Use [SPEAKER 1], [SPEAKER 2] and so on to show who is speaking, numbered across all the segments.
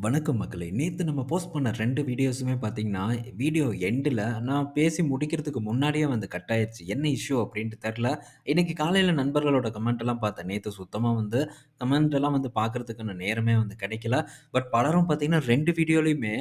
[SPEAKER 1] வணக்கம் மக்களே! நேத்து நம்ம போஸ்ட் பண்ண 2 வீடியோஸுமே பார்த்தீங்கன்னா, வீடியோ எண்டுல நான் பேசி முடிக்கிறதுக்கு முன்னாடியே வந்து கட் ஆயிருச்சு. என்ன இஷ்யூ அப்டின்ட்டு தெர்ல. இன்னைக்கு காலையில நண்பர்களோட கமெண்ட்லாம் பார்த்தேன். நேத்து சுத்தமா வந்து கமெண்ட் எல்லாம் வந்து பார்க்கறதுக்கான நேரமே வந்து கிடைக்கல. பட் பலரும் பார்த்தீங்கன்னா 2 வீடியோலயுமே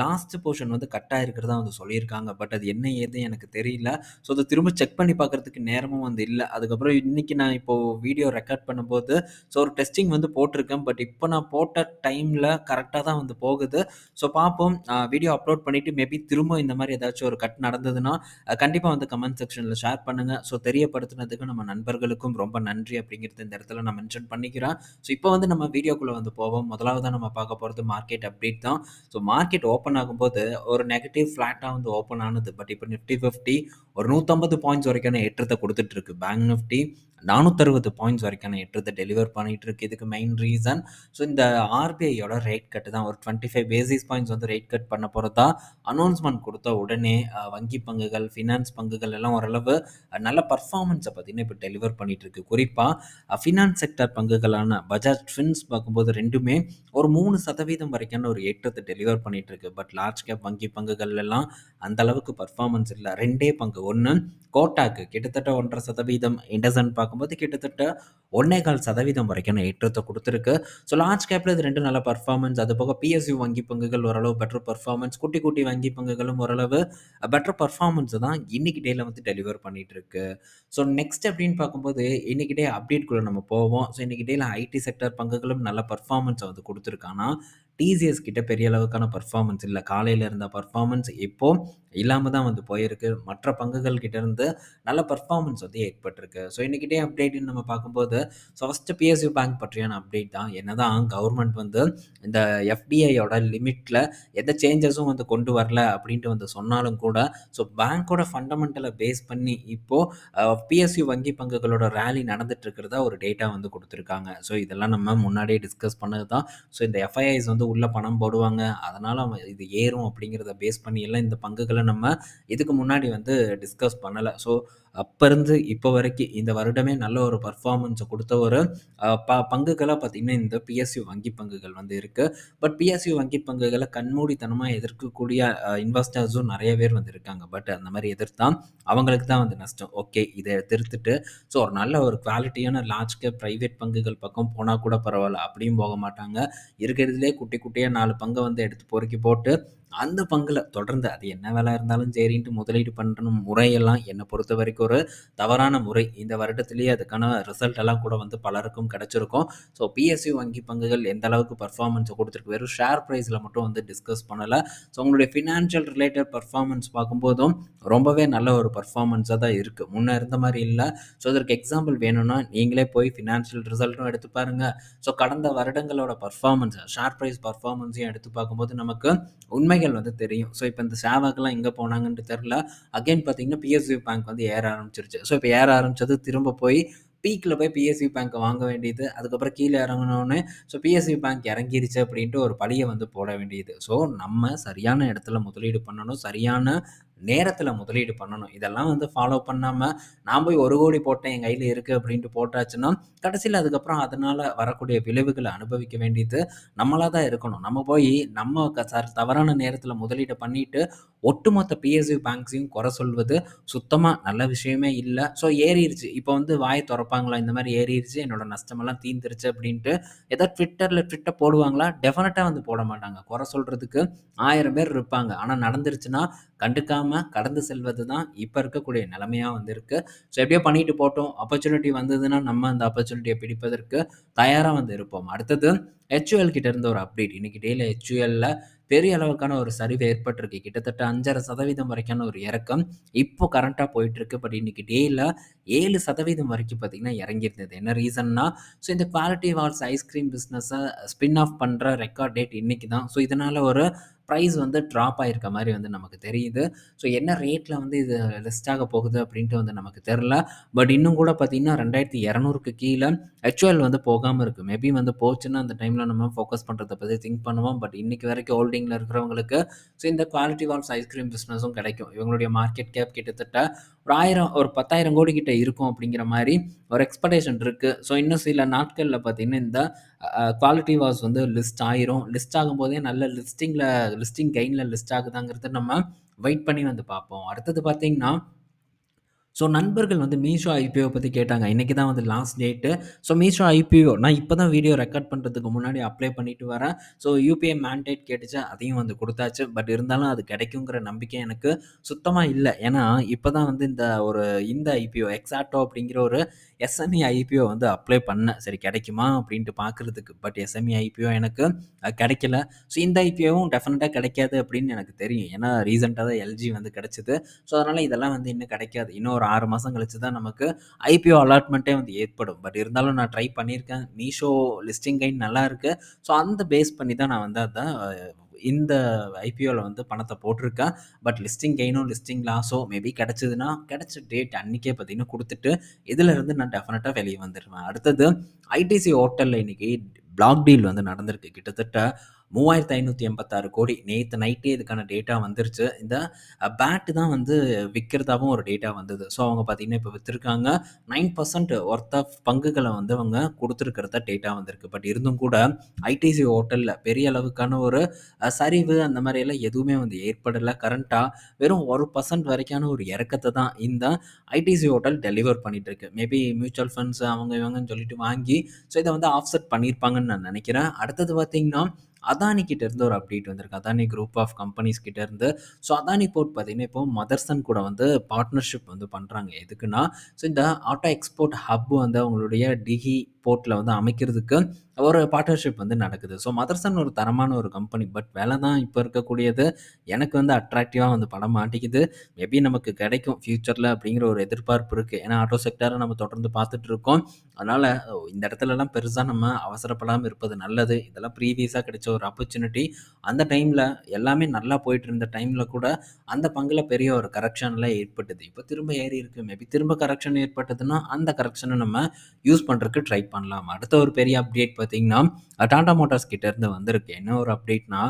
[SPEAKER 1] லாஸ்ட் போர்ஷன் வந்து கட் ஆயிருக்கிறதா வந்து சொல்லியிருக்காங்க. பட் அது என்ன ஏது எனக்கு தெரியல. ஸோ அத திரும்ப செக் பண்ணி பார்க்கறதுக்கு நேரமும் வந்து இல்ல. அதுக்கப்புறம் இன்னைக்கு நான் இப்போ வீடியோ ரெக்கார்ட் பண்ணும்போது ஸோ ஒரு டெஸ்டிங் வந்து போட்டிருக்கேன். பட் இப்போ நான் போட்ட டைம்ல கரெக்ட்டா தான் வந்து போகுது. ஸோ பார்ப்போம். வீடியோ அப்லோட் பண்ணிட்டு மேபி திரும்ப இந்த மாரி ஏதாச்சும் ஒரு கட் நடந்ததுன்னா, கண்டிப்பா வந்து கமெண்ட் செக்ஷன்ல ஷேர் பண்ணுங்க. ஸோ தெரியப்படுத்துனதுக்கு நம்ம நண்பர்களுக்கும் ரொம்ப நன்றி அப்படிங்கிறது இந்த இடத்துல நான் மென்ஷன் பண்ணிக்கிறேன். ஸோ இப்போ வந்து நம்ம வீடியோக்குள்ள வந்து போவோம். முதலாவதா நம்ம பார்க்க போறது மார்க்கெட் அப்டேட் தான். ஸோ மார்க்கெட் ஓப்பன் ஆகும்போது ஒரு நெகட்டிவ் ஃப்ளாட்டா வந்து ஓப்பன் ஆனது. பட் இப்போ நிஃப்டி 50 ஒரு 150 பாயிண்ட்ஸ் வரைக்கான ஏற்றத்த குடுத்துட்டு இருக்கு. பேங்க் நிஃப்டி 460 பாயிண்ட்ஸ் வரைக்கான ஏற்றத்த டெலிவர் பண்ணிட்டு இருக்கு. இதுக்கு மெயின் ரீசன் ஸோ இந்த ஆர்பிஐயோட ரேட் கட் தான். ஒரு 25 பேசிஸ் பாயிண்ட்ஸ் வந்து ரேட் கட் பண்ண போறதா அனௌன்ஸ்மென்ட் குடுத்த உடனே வங்கி பங்குகள், ஃபினான்ஸ் பங்குகள் எல்லாம் ஓரளவு நல்ல பெர்ஃபார்மன்ஸ பார்த்தீங்கன்னா, இப்ப டெலிவர் பண்ணிட்டு இருக்கு. குறிப்பா ஃபினான்ஸ் செக்டார் பங்குகளான பஜாஜ் ஃபின்ஸ் பார்க்கும்போது 2மே ஒரு 3% வரைக்கான ஒரு ஏற்றத்த டெலிவர் பண்ணிட்டு இருக்கு. பட் லார்ஜ் கேப் வங்கி பங்குகள் எல்லாம் அந்த அளவுக்கு பெர்ஃபார்மன்ஸ் இல்ல. 2டே பங்கு. ஒண்ணு கோட்டாக் கிட்டத்தட்ட 1.5%, இண்டஸ்இண்ட் பார்க்கும்போது கிட்டத்தட்ட 1.25% வரைக்கான ஏற்றத்த குடுத்திருக்கு. ஸோ லார்ஜ் கேப்ல இது 2 நல்ல பெர்ஃபார்மன்ஸ். அதுபோக பிஎஸ்யூ வங்கி பங்குகள் ஓரளவு பெட்டர் பெர்ஃபார்மன்ஸ். குட்டி, குட்டி வங்கி பங்குகளும் ஓரளவு பெட்டர் பெர்ஃபார்மன்ஸ தான் இன்னைக்கு டேல வந்து டெலிவர் பண்ணிட்டு இருக்கு. ஸோ நெக்ஸ்ட் அப்படின்னு பார்க்கும்போது, இன்னைக்கு டே அப்டேட்குள்ள நம்ம போவோம். ஸோ இன்னைக்கு டேல ஐடி செக்டார் பங்குகளும் நல்ல பெர்ஃபார்மன்ஸ வந்து குடுத்திருக்கு. ஆனா, டிசிஎஸ் கிட்ட பெரிய அளவுக்கான பெர்ஃபார்மன்ஸ் இல்ல. காலையில இருந்த பெர்ஃபார்மன்ஸ் இப்போ இல்லாம தான் வந்து போயிருக்கு. மற்ற பங்குகள் கிட்ட இருந்து நல்ல பெர்ஃபார்மன்ஸ் வந்து ஏற்பட்டிருக்கு. ஸோ இன்னைக்கு டே அப்டேட்ன்னு நம்ம பார்க்கும்போது, ஸோ ஃபர்ஸ்ட்டு பிஎஸ்யூ பேங்க் பற்றியான அப்டேட் தான். என்னதான் கவர்மெண்ட் வந்து இந்த எஃப்டிஐயோட லிமிட்ல எந்த சேஞ்சஸும் வந்து கொண்டு வரல அப்படின்ட்டு வந்து சொன்னாலும் கூட, ஸோ பேங்கோட ஃபண்டமெண்டல பேஸ் பண்ணி இப்போ பிஎஸ்யூ வங்கி பங்குகளோட ராலி நடந்துட்டு இருக்கிறதா ஒரு டேட்டா வந்து குடுத்துருக்காங்க. ஸோ இதெல்லாம் நம்ம முன்னாடியே டிஸ்கஸ் பண்ணது தான். ஸோ இந்த எஃப்ஐஐஸ் வந்து உள்ள பணம் போடுவாங்க. அதனால இது ஏறும் அப்படிங்கிறத பேஸ் பண்ணி எல்லாம் இந்த பங்குகள நம்ம இதுக்கு முன்னாடி வந்து டிஸ்கஸ் பண்ணல. ஸோ அப்ப இருந்து இப்ப வரைக்கும் இந்த வருடமே நல்ல ஒரு பெர்ஃபார்மன்ஸ குடுத்த ஒரு பங்குகளா பார்த்தீங்கன்னா, இந்த பிஎஸ்யூ வங்கி பங்குகள் வந்து இருக்கு. பட் பிஎஸ்யூ வங்கி பங்குகள கண்மூடித்தனமா எதிர்க்கக்கூடிய இன்வெஸ்டர்ஸும் நெறைய பேர் வந்து இருக்காங்க. பட் அந்த மாரி எதிர்த்தா அவங்களுக்கு தான் வந்து நஷ்டம். ஓகே. இத எதிர்த்துட்டு ஸோ ஒரு நல்ல ஒரு குவாலிட்டியான லார்ஜ் கேப் பிரைவேட் பங்குகள் பக்கம் போனா கூட பரவால்ல. அப்படியும் போக மாட்டாங்க. இருக்கிறதுலயே குட்டி குட்டியா 4 பங்க வந்து எடுத்து பொறுக்கி போட்டு, அந்த பங்குல தொடர்ந்து அது என்ன வேல இருந்தாலும் சரின்ட்டு முதலீடு பண்ற முறையெல்லாம் என்ன பொறுத்தவரைக்கும் ஒரு தவறான முறை. இந்த வருடத்திலேயே அதுக்கான ரிசல்ட் எல்லாம் கூட வந்து பலருக்கும் கிடைச்சிருக்கும். ஸோ பிஎஸ்யூ வங்கி பங்குகள் எந்த அளவுக்கு பெர்ஃபார்மன்ஸ குடுத்துருக்கு. வெறும் ஷேர் பிரைஸ்ல மட்டும் வந்து டிஸ்கஸ் பண்ணல. ஸோ உங்களுடைய ஃபினான்ஷியல் ரிலேட்டட் பெர்ஃபார்மன்ஸ் பார்க்கும்போதும் ரொம்பவே நல்ல ஒரு பெர்ஃபார்மன்ஸா தான் இருக்கு. முன்ன இருந்த மாரி இல்ல. ஸோ இதற்கு எக்ஸாம்பிள் வேணும்னா, நீங்களே போய் ஃபினான்ஷியல் ரிசல்ட்டும் எடுத்து பாருங்க. ஸோ கடந்த வருடங்களோட பெர்ஃபார்மன்ஸ், ஷேர் பிரைஸ் பெர்ஃபார்மன்ஸையும் எடுத்து பார்க்கும்போது நமக்கு உண்மைகள் வந்து தெரியும். ஸோ இப்ப இந்த சேவாக்லாம் எங்க போனாங்கன்ட்டு தெரியல. அகைன் பார்த்தீங்கன்னா, பிஎஸ்யூ பேங்க் வந்து ஏற ஆரம்பிச்சுருச்சு. ஸோ இப்ப ஏற ஆரம்பிச்சது திரும்ப போய் பீக்ல போய் பிஎஸ்யூ பேங்க்க வாங்க வேண்டியது. அதுக்கப்புறம் கீழ இறங்குனோனே, ஸோ பிஎஸ்யூ பேங்க் இறங்கிருச்சு அப்படின்ட்டு ஒரு பழிய வந்து போட வேண்டியது. ஸோ நம்ம சரியான இடத்துல முதலீடு பண்ணணும். சரியான நேரத்துல முதலீடு பண்ணணும். இதெல்லாம் வந்து ஃபாலோ பண்ணாம, நான் போய் 1,00,00,000 போட்டேன், என் கையில இருக்கு அப்படின்ட்டு போட்டாச்சுன்னா, கடைசில அதுக்கப்புறம் அதனால வரக்கூடிய விளைவுகள அனுபவிக்க வேண்டியது நம்மளா தான் இருக்கணும். நம்ம போய் நம்ம தவறான நேரத்துல முதலீடு பண்ணிட்டு, ஒட்டுமொத்த பிஎஸ்யூ பேங்க்ஸையும் குறை சொல்வது சுத்தமா நல்ல விஷயமே இல்ல. ஸோ ஏறிருச்சு. இப்போ வந்து வாய தொறப்பாங்களா? இந்த மாரி ஏறிருச்சு, என்னோட நஷ்டமெல்லாம் தீர்ந்துருச்சு அப்படின்ட்டு ஏதாவது ட்விட்டர்ல ட்விட்ட போடுவாங்களா? டெஃபினட்டா வந்து போட மாட்டாங்க. குறை சொல்றதுக்கு 1000 பேர் இருப்பாங்க. ஆனா நடந்துருச்சுன்னா, கண்டுக்காம கடந்து செல்வது தான் இப்ப இருக்கக்கூடிய நிலைமையா வந்து இருக்கு. ஸோ எப்படியோ பண்ணிட்டு போட்டோம். ஆப்பர்ச்சுனிட்டி வந்ததுன்னா, நம்ம அந்த ஆப்பர்ச்சுனிட்டிய பிடிப்பதற்கு தயாரா வந்து இருப்போம். அடுத்தது HUL கிட்ட இருந்து ஒரு அப்டேட். இன்னைக்கு டேல HULல பெரிய அளவுக்கான ஒரு சரிவு ஏற்பட்டிருக்கு. கிட்டத்தட்ட 5.5% வரைக்கான ஒரு இறக்கம் இப்போ கரண்ட்டா போயிட்டுருக்கு. பட் இன்னைக்கு டேல 7% வரைக்கும் பார்த்தீங்கன்னா இறங்கியிருந்தது. என்ன ரீசன்னா, ஸோ இந்த குவாலிட்டி வால்ஸ் ஐஸ்கிரீம் பிசினஸ ஸ்பின் ஆஃப் பண்ற ரெக்கார்ட் டேட் இன்னைக்கு தான். ஸோ இதனால ஒரு பிரைஸ் வந்து ட்ராப் ஆயிருக்க மாரி வந்து நமக்கு தெரியுது. ஸோ என்ன ரேட்ல வந்து இது லிஸ்ட் ஆக போகுது அப்படின்ட்டு வந்து நமக்கு தெரியல. பட் இன்னும் கூட பார்த்தீங்கன்னா 2200க்கு கீழ HUL வந்து போகாம இருக்கு. மேபி வந்து போச்சுன்னா அந்த டைம்ல ஃபியூச்சர்ல நம்ம ஃபோக்கஸ் பண்றத பத்தி திங்க் பண்ணுவோம். பட் இன்னைக்கு வரைக்கும் ஹோல்டிங்ல இருக்கிறவங்களுக்கு இந்த குவாலிட்டி வால்ஸ் ஐஸ்கிரீம் பிசினஸும் கிடைக்கும். இவங்களுடைய மார்க்கெட் கேப் கிட்டத்தட்ட ஒரு 1000 ஒரு 10,000 கோடி கிட்ட இருக்கும் அப்படிங்கிற மாரி ஒரு எக்ஸ்பெக்டேஷன் இருக்கு. இன்னும் சில நாட்கள்ல பார்த்தீங்கன்னா, இந்த குவாலிட்டி வால்ஸ் லிஸ்ட் ஆயிரும். லிஸ்ட் ஆகும்போதே நல்ல லிஸ்டிங் கெயின்ல லிஸ்ட் ஆகுதாங்கிறத நம்ம வெயிட் பண்ணி பார்ப்போம். அடுத்தது பார்த்தீங்கன்னா, நண்பர்கள் மீஷோ ஐபிஓ பத்தி கேட்டாங்க. இன்னைக்கு தான் லாஸ்ட் டேட்டு. மீஷோ ஐபிஓ நான் இப்ப தான் வீடியோ ரெக்கார்ட் பண்றதுக்கு முன்னாடி அப்ளை பண்ணிட்டு வரேன். யுபிஐ மேண்டேட் கேட்டுச்சு. அதையும் குடுத்தாச்சு. பட் இருந்தாலும் அது கிடைக்குங்கிற நம்பிக்கை எனக்கு சுத்தமா இல்ல. ஏன்னா, இப்ப தான் இந்த ஐபிஓ எக்ஸாக்டோ அப்படிங்கிற ஒரு எஸ்எம்இ ஐபிஓ அப்ளை பண்ணேன். சரி கிடைக்குமா அப்படின்ட்டு பார்க்கறதுக்கு. பட் எஸ்எம்இ ஐபிஓ எனக்கு கிடைக்கல. இந்த ஐபிஓவும் டெஃபினட்டா கிடைக்காது அப்படின்னு எனக்கு தெரியும். ஏன்னா, ரீசென்ட்டா தான் எல்ஜி கிடைச்சது. அதனால இதெல்லாம் இன்னும் கிடைக்காது. இன்னும் ஒரு 6 மாசம் கழிச்சு தான் நமக்கு ஐபிஓ அலாட்மெண்ட்டே ஏற்படும். பட் இருந்தாலும் நான் ட்ரை பண்ணியிருக்கேன். மீஷோ லிஸ்டிங் கெயின் நல்லா இருக்கு. அந்த பேஸ் பண்ணி தான் நான் அதான் இந்த ஐபிஓல பணத்த போட்டிருக்கேன். பட் லிஸ்டிங் கெயினோ, லிஸ்டிங் லாஸோ மேபி கிடைச்சதுன்னா, கிடைச்ச டேட் அன்னைக்கே பார்த்தீங்கன்னா குடுத்துட்டு, இதிலருந்து நான் டெஃபினட்டா வெளிய வந்துருவேன். அடுத்தது ஐடிசி ஹோட்டல்ல இன்னைக்கு பிளாக் டீல் நடந்திருக்கு. கிட்டத்தட்ட 3586 கோடி. நேத்து நைட்டே இதுக்கான டேட்டா வந்துருச்சு. இந்த பேட் தான் விக்கிறதாவும் ஒரு டேட்டா வந்தது. அவங்க பார்த்தீங்கன்னா, இப்ப வித்திருக்காங்க. 9% ஒர்த் ஆஃப் பங்குகள அவங்க குடுத்துருக்கிறதா டேட்டா வந்திருக்கு. பட் இருந்தும் கூட ஐடிசி ஹோட்டல்ல பெரிய அளவுக்கான ஒரு சரிவு அந்த மாரி எல்லாம் எதுவுமே ஏற்படல. கரண்ட்டா வெறும் 1% வரைக்கான ஒரு இறக்கத்த தான் இந்த ஐடிசி ஹோட்டல் டெலிவர் பண்ணிட்டு இருக்கு. மேபி மியூச்சுவல் ஃபண்ட்ஸ் அவங்க இவங்கன்னு சொல்லிட்டு வாங்கி இத ஆஃப்செட் பண்ணியிருப்பாங்கன்னு நான் நெனைக்கிறேன். அடுத்தது பார்த்தீங்கன்னா, அதானி கிட்ட இருந்து ஒரு அப்டேட் வந்திருக்கு. அதானி குரூப் ஆஃப் கம்பெனிஸ் கிட்ட இருந்து. அதானி போர்ட் பார்த்தீங்கன்னா, இப்போ மதர்சன் கூட பார்ட்னர்ஷிப் பண்றாங்க. எதுக்குன்னா, இந்த ஆட்டோ எக்ஸ்போர்ட் ஹப் அவங்களுடைய டிஹி போர்ட்ல அமைக்கிறதுக்கு ஒரு பார்ட்னர்ஷிப் நடக்குது. மதர்சன் ஒரு தரமான ஒரு கம்பெனி. பட் விலை தான் இப்ப இருக்கக்கூடியது எனக்கு அட்ராக்டிவா பட மாட்டேங்குது. மேபி நமக்கு கிடைக்கும் ஃபியூச்சர்ல அப்படிங்கிற ஒரு எதிர்பார்ப்பு இருக்கு. ஏன்னா, ஆட்டோ செக்டார நம்ம தொடர்ந்து பார்த்துட்டு இருக்கோம். அதனால இந்த இடத்துலலாம் பெருசா நம்ம அவசரப்படாம இருப்பது நல்லது. இதெல்லாம் ப்ரீவியஸா கிடைச்ச ஒரு ஆப்பர்ச்சுனிட்டி. அந்த டைம்ல எல்லாமே நல்லா போயிட்டு இருந்த டைம்ல கூட அந்த பங்குல பெரிய ஒரு கரெக்ஷன்லாம் ஏற்பட்டது. இப்ப திரும்ப ஏறி இருக்கு. மேபி திரும்ப கரெக்ஷன் ஏற்பட்டதுன்னா, அந்த கரெக்ஷன நம்ம யூஸ் பண்றதுக்கு ட்ரை பண்ணலாம். அடுத்த ஒரு பெரிய அப்டேட் பார்த்தீங்கன்னா, டாடா மோட்டார்ஸ் கிட்ட இருந்து வந்திருக்கு. என்ன ஒரு அப்டேட்னா,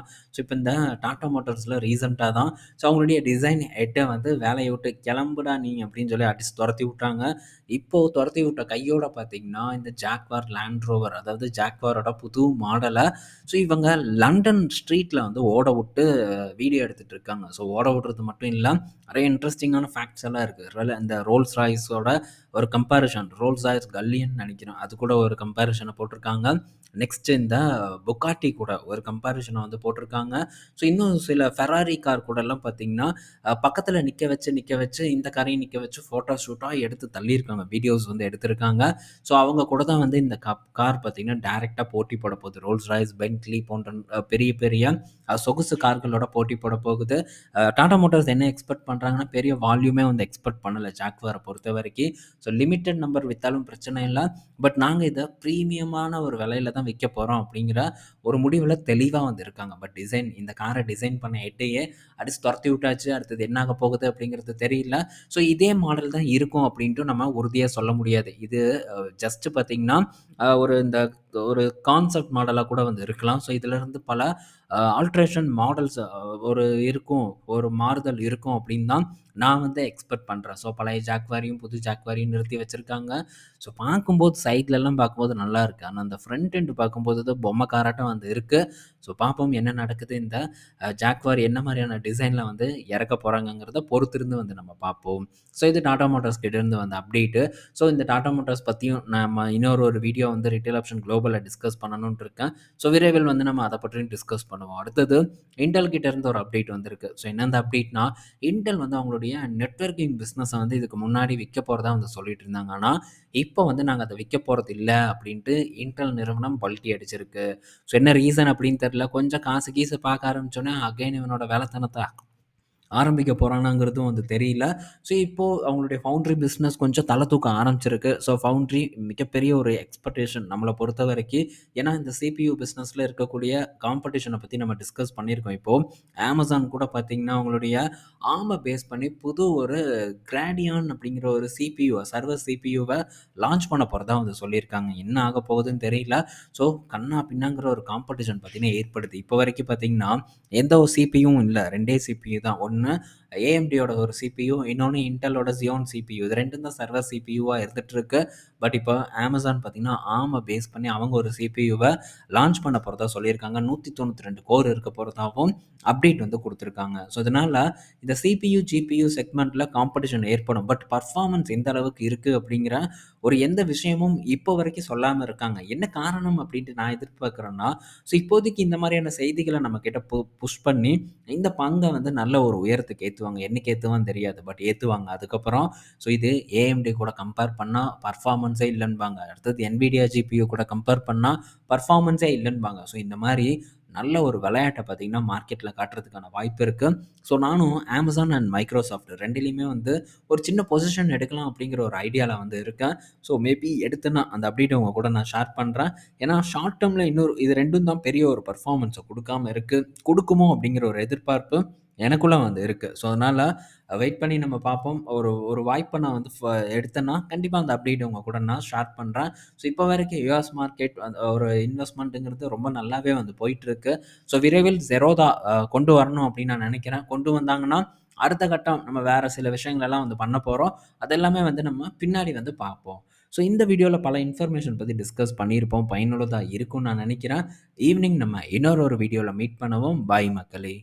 [SPEAKER 1] இப்ப இந்த டாடா மோட்டார்ஸ்ல ரீசென்ட்டா தான் அவங்களுடைய டிசைன் ஹெட்ட வேலைய விட்டு "கிளம்புடா நீ" அப்படின்னு சொல்லி அடிச்சு தொரத்தி விட்டாங்க. இப்போ தொரத்தி விட்ட கையோட பார்த்தீங்கன்னா, இந்த ஜாக்வார் லேண்ட் ரோவர் அதாவது ஜாக்வாரோட புது மாடல இவங்க லண்டன் ஸ்ட்ரீட்ல ஓட விட்டு வீடியோ எடுத்துட்டு இருக்காங்க. ஓட விடுறது மட்டும் இல்ல, நிறைய இன்ட்ரஸ்டிங்கான ஃபேக்ட்ஸ் எல்லாம் இருக்கு. இந்த ரோல்ஸ் ராய்ஸோட ஒரு கம்பேரிசன், ரோல்ஸ் ராய்ஸ் கல்லியன் நினைக்கிறேன். அது கூட ஒரு கம்பேரிசன போட்டிருக்காங்க. நெக்ஸ்ட் இந்த புகாட்டி கூட ஒரு கம்பேரிசன போட்டிருக்காங்க. இன்னும் சில ஃபெராரி கார் கூடலாம் பார்த்தீங்கன்னா, பக்கத்துல நிக்க வச்சு இந்த காரையும் நிக்க வச்சு ஃபோட்டோ ஷூட்டா எடுத்து தள்ளியிருக்காங்க. வீடியோஸ் எடுத்திருக்காங்க. அவங்க கூட தான் இந்த கார் பார்த்தீங்கன்னா, டைரக்ட்டா போட்டி போட போகுது. ரோல்ஸ் ராய்ஸ், பென்ட்லி போன்ற பெரிய பெரிய சொகுசு கார்களோட போட்டி போட போகுது. டாடா மோட்டார்ஸ் என்ன எக்ஸ்பெக்ட் பண்றாங்கன்னா, பெரிய வால்யூமே எக்ஸ்பெக்ட் பண்ணல ஜாக்வார பொறுத்தவரைக்கும். லிமிட்டட் நம்பர் வித்தாலும் பிரச்சனை இல்ல. பட் நாங்க இத பிரீமியமான ஒரு விலையில தான் விக்க போறோம் அப்படிங்கிற ஒரு முடிவுல தெளிவா இருக்காங்க. பட் இந்த கார டிசைன் பண்ண ஹெட்டையே அடிச்சு தொரத்தி விட்டாச்சு. அடுத்தது என்ன ஆக போகுது அப்படிங்கிறது தெரியல. இதே மாடல் தான் இருக்கும் அப்படின்ட்டு நம்ம உறுதியா சொல்ல முடியாது. இது ஜஸ்ட் பார்த்தீங்கன்னா, ஒரு கான்செப்ட் மாடலா கூட இருக்கலாம். இதிலிருந்து பல ஆல்ட்ரேஷன் மாடல்ஸ் இருக்கும். ஒரு மாறுதல் இருக்கும் அப்படின்னு தான் நான் எக்ஸ்பெக்ட் பண்றேன். பழைய ஜாக்வாரையும், புது ஜாக்வாரையும் நிறுத்தி வச்சிருக்காங்க. பார்க்கும்போது சைட்லலாம் பார்க்கும்போது நல்லா இருக்கு. ஆனா, அந்த ஃப்ரண்ட் எண்ட் பார்க்கும்போது தான் பொம்மை காராட்டம் இருக்கு. பார்ப்போம் என்ன நடக்குது. இந்த ஜாக்வார் என்ன மாரியான டிசைன்ல இறக்க போறாங்கங்கிறத பொறுத்திருந்து நம்ம பார்ப்போம். இது டாடா மோட்டார்ஸ் கிட்ட இருந்து வந்த அப்டேட்டு. இந்த டாடா மோட்டார்ஸ் பத்தியும் நம்ம இன்னொரு வீடியோ ரிட்டெயில் ஆப்ஷன் குளோபல்ல டிஸ்கஸ் பண்ணணும்னு இருக்கேன். விரைவில் நம்ம அத பற்றியும் டிஸ்கஸ் பண்ணுவோம். அடுத்தது இன்டெல் கிட்ட இருந்து ஒரு அப்டேட் வந்திருக்கு. என்ன அந்த அப்டேட்னா, இன்டெல் அவங்களுடைய நெட்வொர்க்கிங் பிசினஸ இதுக்கு முன்னாடி விக்க போறதா சொல்லிட்டு இருந்தாங்க. ஆனா, இப்போ நாங்க அத விக்க போறது இல்ல அப்படின்ட்டு இன்டெல் நிறுவனம் பல்டி அடிச்சிருக்கு. என்ன ரீசன் அப்படின்னு தெரியல. கொஞ்சம் காசு கீசு பார்க்க ஆரம்பிச்சோனே, அகைன் இவனோட வேலைத்தனத்த ஆரம்பிக்க போறானாங்கிறதும் வந்து தெரியல. ஸோ, இப்போ அவங்களுடைய ஃபவுண்டரி பிசினஸ் கொஞ்சம் தல தூக்க ஆரம்பிச்சிருக்கு. ஸோ, ஃபவுண்டரி மிகப்பெரிய ஒரு எக்ஸ்பெக்டேஷன் நம்மள பொறுத்தவரைக்கி. ஏன்னா, இந்த சிபியு பிசினஸ்ல இருக்கக்கூடிய காம்படிஷன பத்தி நம்ம டிஸ்கஸ் பண்ணியிருக்கோம் இப்போ. Amazon கூட பார்த்தீங்கன்னா, அவங்களுடைய ஆர்ம பேஸ் பண்ணி புது ஒரு கிராடியான் அப்படிங்கிற ஒரு சிபியு சர்வர் சிபியுவ லான்ச் பண்ண போறதா வந்து சொல்லியிருக்காங்க. என்ன ஆக போகுதுன்னு தெரியல. ஸோ, கன்னா பின்னாங்கிற ஒரு காம்படிஷன் பார்த்தீங்கன்னா ஏற்படுது. இப்போ வரைக்கும் பார்த்தீங்கன்னா, எந்த ஒரு சிபியும் இல்ல. 2டே சிபியு தான். ஒண்ணு AMDயோட ஒரு சிபியு, இன்னொன்னு Intelஓட Xeon சிபியு. இது 2ம் தான் சர்வர் சிபியுவா இருந்துட்டுருக்கு. பட் இப்போ Amazon பார்த்தீங்கன்னா, ஆர்ம பேஸ் பண்ணி அவங்க ஒரு சிபியுவ லான்ச் பண்ண போறதா சொல்லியிருக்காங்க. 192 கோர் இருக்க போறதாவும் அப்டேட் வந்து குடுத்துருக்காங்க. ஸோ, இதனால இந்த சிபியு, ஜிபியு செக்மெண்ட்ல காம்படிஷன் ஏற்படும். பட் பெர்ஃபார்மன்ஸ் எந்த அளவுக்கு இருக்கு அப்படிங்கிற ஒரு எந்த விஷயமும் இப்போ வரைக்கும் சொல்லாம இருக்காங்க. என்ன காரணம் அப்படின்ட்டு நான் எதிர்பார்க்கிறேன்னா, ஸோ இப்போதைக்கு இந்த மாதிரியான செய்திகள நம்ம கிட்ட புஷ் பண்ணி இந்த பங்க வந்து நல்ல ஒரு உயரத்துக்கு ஏத்துவாங்க. என்னைக்கு ஏத்துவான்னு தெரியாது. பட் ஏத்துவாங்க. அதுக்கப்புறம் ஸோ இது AMD கூட கம்பேர் பண்ணா பெர்ஃபார்மன்ஸே இல்லன்பாங்க. அடுத்தது NVIDIA GPU கூட கம்பேர் பண்ணா பெர்ஃபார்மன்ஸே இல்லன்பாங்க. ஸோ இந்த மாரி நல்ல ஒரு விளையாட்ட பார்த்தீங்கன்னா, மார்க்கெட்ல காட்டுறதுக்கான வாய்ப்பு இருக்கு. ஸோ நானும் Amazon அண்ட் Microsoft 2லயுமே வந்து ஒரு சின்ன பொசிஷன் எடுக்கலாம் அப்படிங்கிற ஒரு ஐடியால வந்து இருக்கேன். ஸோ மேபி எடுத்தேன்னா அந்த அப்டேட்ட உங்க கூட நான் ஷேர் பண்றேன். ஏன்னா ஷார்ட் டெர்ம்ல இன்னொரு இது 2ம் தான் பெரிய ஒரு பெர்ஃபார்மன்ஸ குடுக்காம இருக்கு. குடுக்குமோ அப்படிங்கிற ஒரு எதிர்பார்ப்பு எனக்குள்ள வந்து இருக்கு. ஸோ அதனால வெயிட் பண்ணி நம்ம பார்ப்போம். ஒரு ஒரு வாய்ப்ப நான் வந்து எடுத்தேன்னா, கண்டிப்பா அந்த அப்டேட்ட உங்க கூட நான் ஷேர் பண்றேன். ஸோ இப்போ வரைக்கும் யுஎஸ் மார்க்கெட் ஒரு இன்வெஸ்ட்மென்ட்ங்கிறது ரொம்ப நல்லாவே வந்து போயிட்டுருக்கு. ஸோ விரைவில் Zerodha கொண்டு வரணும் அப்படின்னு நான் நெனைக்கிறேன். கொண்டு வந்தாங்கன்னா, அடுத்த கட்டம் நம்ம வேற சில விஷயங்களெல்லாம் வந்து பண்ண போறோம். அதெல்லாமே வந்து நம்ம பின்னாடி வந்து பார்ப்போம். ஸோ இந்த வீடியோல பல இன்ஃபர்மேஷன் பத்தி டிஸ்கஸ் பண்ணியிருப்போம். பயனுள்ளதா இருக்கும்னு நான் நெனைக்கிறேன். ஈவினிங் நம்ம இன்னொரு ஒரு வீடியோல மீட் பண்ணுவோம். பாய் மக்களே!